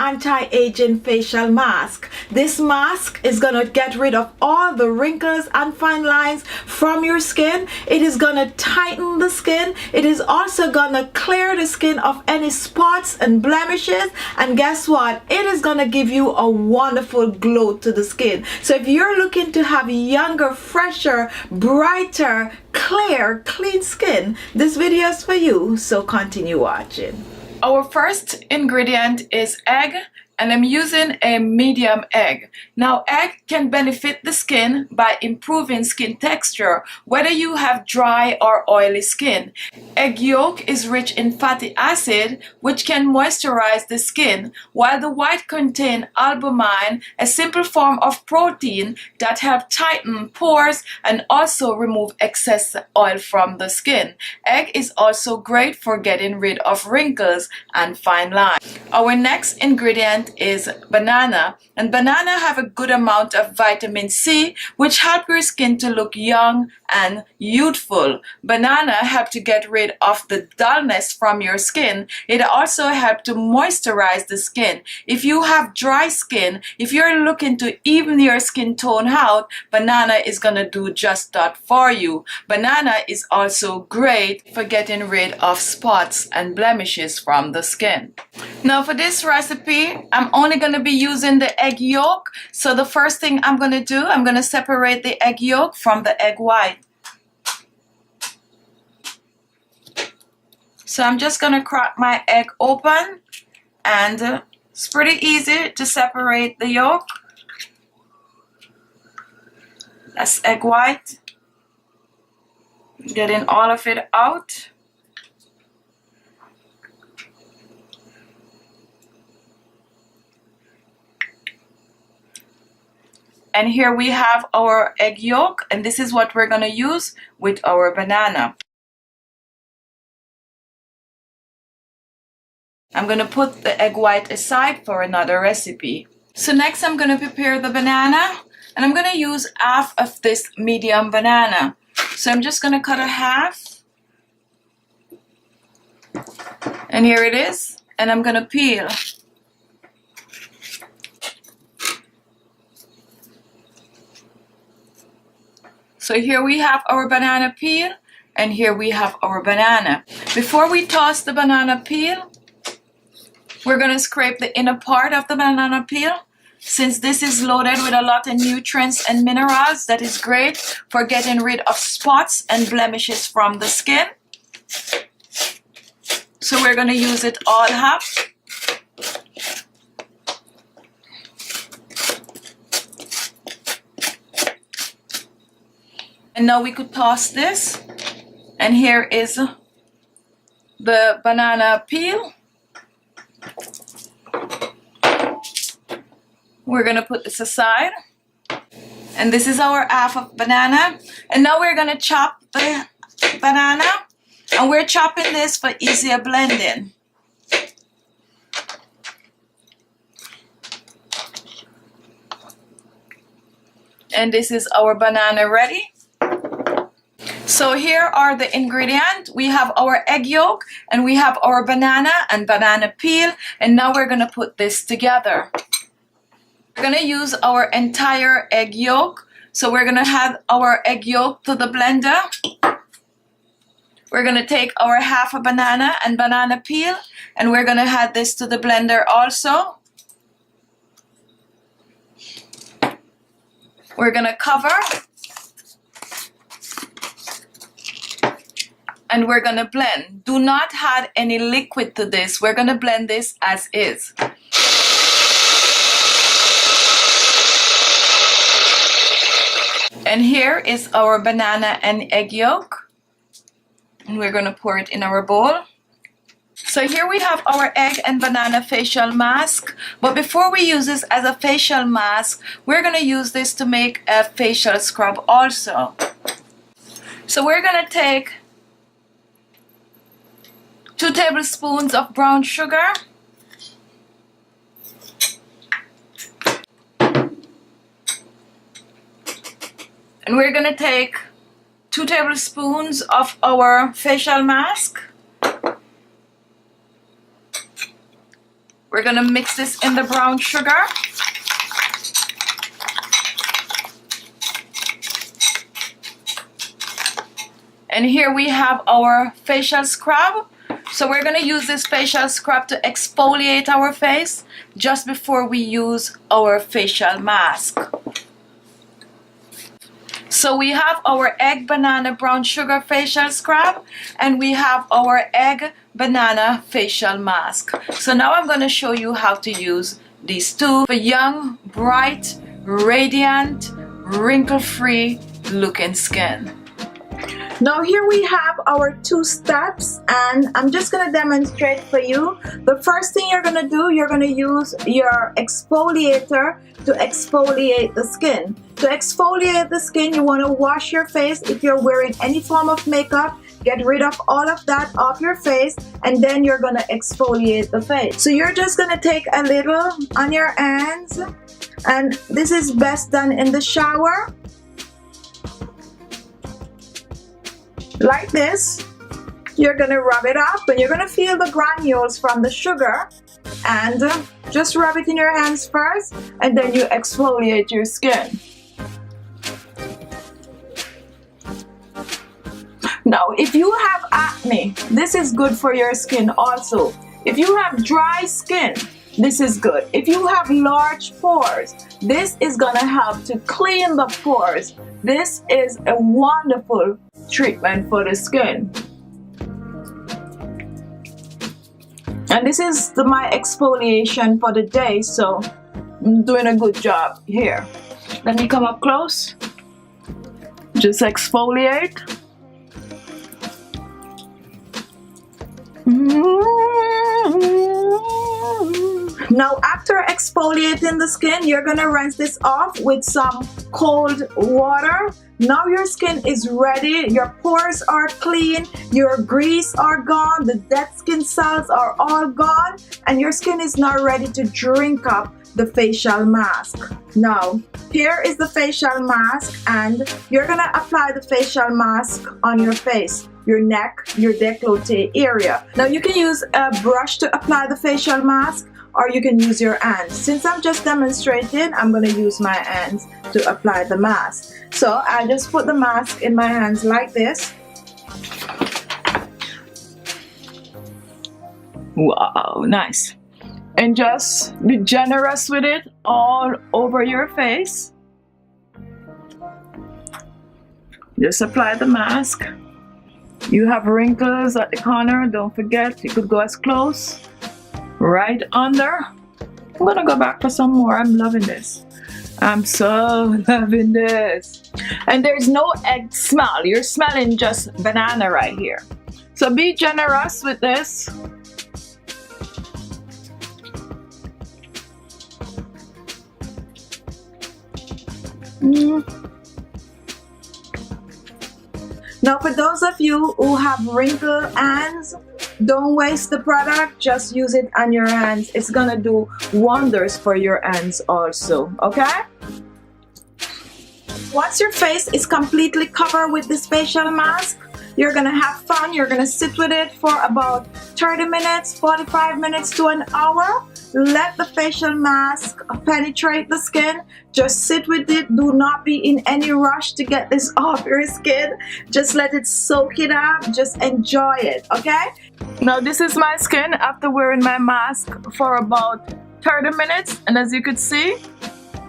anti-aging facial mask. This mask is gonna get rid of all the wrinkles and fine lines from your skin. It is gonna tighten the skin. It is also gonna clear the skin of any spots and blemishes, and guess what? It is gonna give you a wonderful glow to the skin. So if you're looking to have younger, fresher, brighter, clear, clean skin, this video is for you, so continue watching. Our first ingredient is egg, and I'm using a medium egg. Now, egg can benefit the skin by improving skin texture, whether you have dry or oily skin. Egg yolk is rich in fatty acid, which can moisturize the skin, while the white contains albumin, a simple form of protein that helps tighten pores and also remove excess oil from the skin. Egg is also great for getting rid of wrinkles and fine lines. Our next ingredient is banana, and banana have a good amount of vitamin C, which help your skin to look young and youthful. Banana help to get rid of the dullness from your skin. It also help to moisturize the skin. If you have dry skin, if you're looking to even your skin tone out, banana is gonna do just that for you. Banana is also great for getting rid of spots and blemishes from the skin. Now for this recipe, I'm only going to be using the egg yolk. So the first thing I'm going to do, I'm going to separate the egg yolk from the egg white. So I'm just going to crack my egg open, and it's pretty easy to separate the yolk. That's egg white. Getting all of it out. And here we have our egg yolk, and this is what we're going to use with our banana. I'm going to put the egg white aside for another recipe. So next I'm going to prepare the banana, and I'm going to use half of this medium banana. So I'm just going to cut a half, and here it is, and I'm going to peel. So here we have our banana peel, and here we have our banana. Before we toss the banana peel, we're going to scrape the inner part of the banana peel. Since this is loaded with a lot of nutrients and minerals, that is great for getting rid of spots and blemishes from the skin. So we're going to use it all up. And now we could toss this, and here is the banana peel. We're going to put this aside, and this is our half of banana. And now we're going to chop the banana, and we're chopping this for easier blending. And this is our banana ready. So here are the ingredients. We have our egg yolk, and we have our banana and banana peel, and now we're going to put this together. We're going to use our entire egg yolk. So we're going to add our egg yolk to the blender. We're going to take our half a banana and banana peel, and we're going to add this to the blender also. We're going to cover. And we're going to blend. Do not add any liquid to this. We're going to blend this as is. And here is our banana and egg yolk. And we're going to pour it in our bowl. So here we have our egg and banana facial mask. But before we use this as a facial mask, we're going to use this to make a facial scrub also. So we're going to take 2 tablespoons of brown sugar, and we're going to take 2 tablespoons of our facial mask. We're gonna mix this in the brown sugar. And here we have our facial scrub. So we're gonna use this facial scrub to exfoliate our face just before we use our facial mask. So we have our egg banana brown sugar facial scrub and we have our egg banana facial mask. So now I'm going to show you how to use these two for young, bright, radiant, wrinkle-free looking skin. Now here we have our 2 steps and I'm just going to demonstrate for you. The first thing you're going to do, you're going to use your exfoliator to exfoliate the skin. To exfoliate the skin, you want to wash your face. If you're wearing any form of makeup, get rid of all of that off your face and then you're going to exfoliate the face. So you're just going to take a little on your hands and this is best done in the shower. Like this, you're gonna rub it up and you're gonna feel the granules from the sugar and just rub it in your hands first and then you exfoliate your skin. Now if you have acne, this is good for your skin also. If you have dry skin, this is good. If you have large pores, this is gonna help to clean the pores. This is a wonderful treatment for the skin. And this is my exfoliation for the day, so I'm doing a good job here. Let me come up close. Just exfoliate. Now after exfoliating the skin, you're gonna rinse this off with some cold water. Now your skin is ready, your pores are clean, your grease are gone, the dead skin cells are all gone, and your skin is now ready to drink up the facial mask. Now, here is the facial mask and you're gonna apply the facial mask on your face, your neck, your décolleté area. Now you can use a brush to apply the facial mask or you can use your hands. Since I'm just demonstrating, I'm gonna use my hands to apply the mask. So I just put the mask in my hands like this. Wow, nice. And just be generous with it all over your face. Just apply the mask. You have wrinkles at the corner, don't forget, you could go as close, right under. I'm gonna go back for some more. I'm loving this. I'm so loving this. And there's no egg smell. You're smelling just banana right here. So be generous with this. Now for those of you who have wrinkled hands, don't waste the product, just use it on your hands. It's gonna do wonders for your hands also, okay? Once your face is completely covered with this facial mask, you're gonna have fun. You're gonna sit with it for about 30 minutes, 45 minutes to an hour. Let the facial mask penetrate the skin. Just sit with it. Do not be in any rush to get this off your skin. Just let it soak it up. Just enjoy it, okay? Now this is my skin after wearing my mask for about 30 minutes. And as you could see,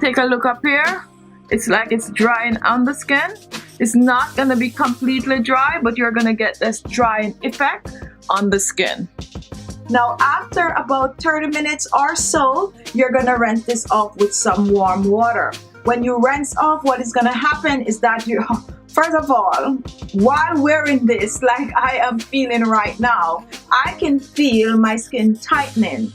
take a look up here. It's like it's drying on the skin. It's not going to be completely dry, but you're going to get this drying effect on the skin. Now after about 30 minutes or so, you're going to rinse this off with some warm water. When you rinse off, what is going to happen is that you, first of all, while wearing this like I am feeling right now, I can feel my skin tightening.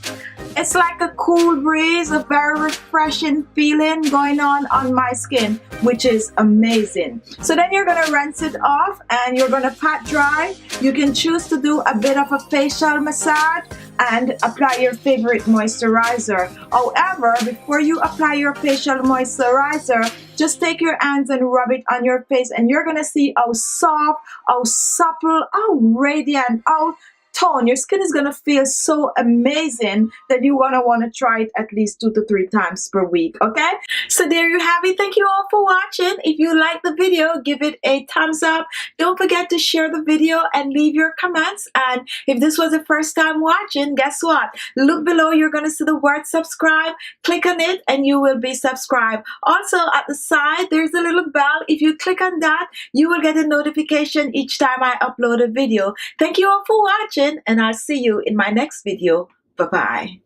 It's like a cool breeze, a very refreshing feeling going on my skin, which is amazing. So then you're gonna rinse it off and you're gonna pat dry. You can choose to do a bit of a facial massage and apply your favorite moisturizer. However, before you apply your facial moisturizer, just take your hands and rub it on your face and you're gonna see how soft, how supple, how radiant, how tone. Your skin is going to feel so amazing that you're going to want to try it at least 2 to 3 times per week. Okay, so there you have it. Thank you all for watching. If you like the video, give it a thumbs up. Don't forget to share the video and leave your comments. And if this was the first time watching, guess what? Look below, you're going to see the word subscribe. Click on it and you will be subscribed. Also at the side, there's a little bell. If you click on that, you will get a notification each time I upload a video. Thank you all for watching, and I'll see you in my next video. Bye-bye.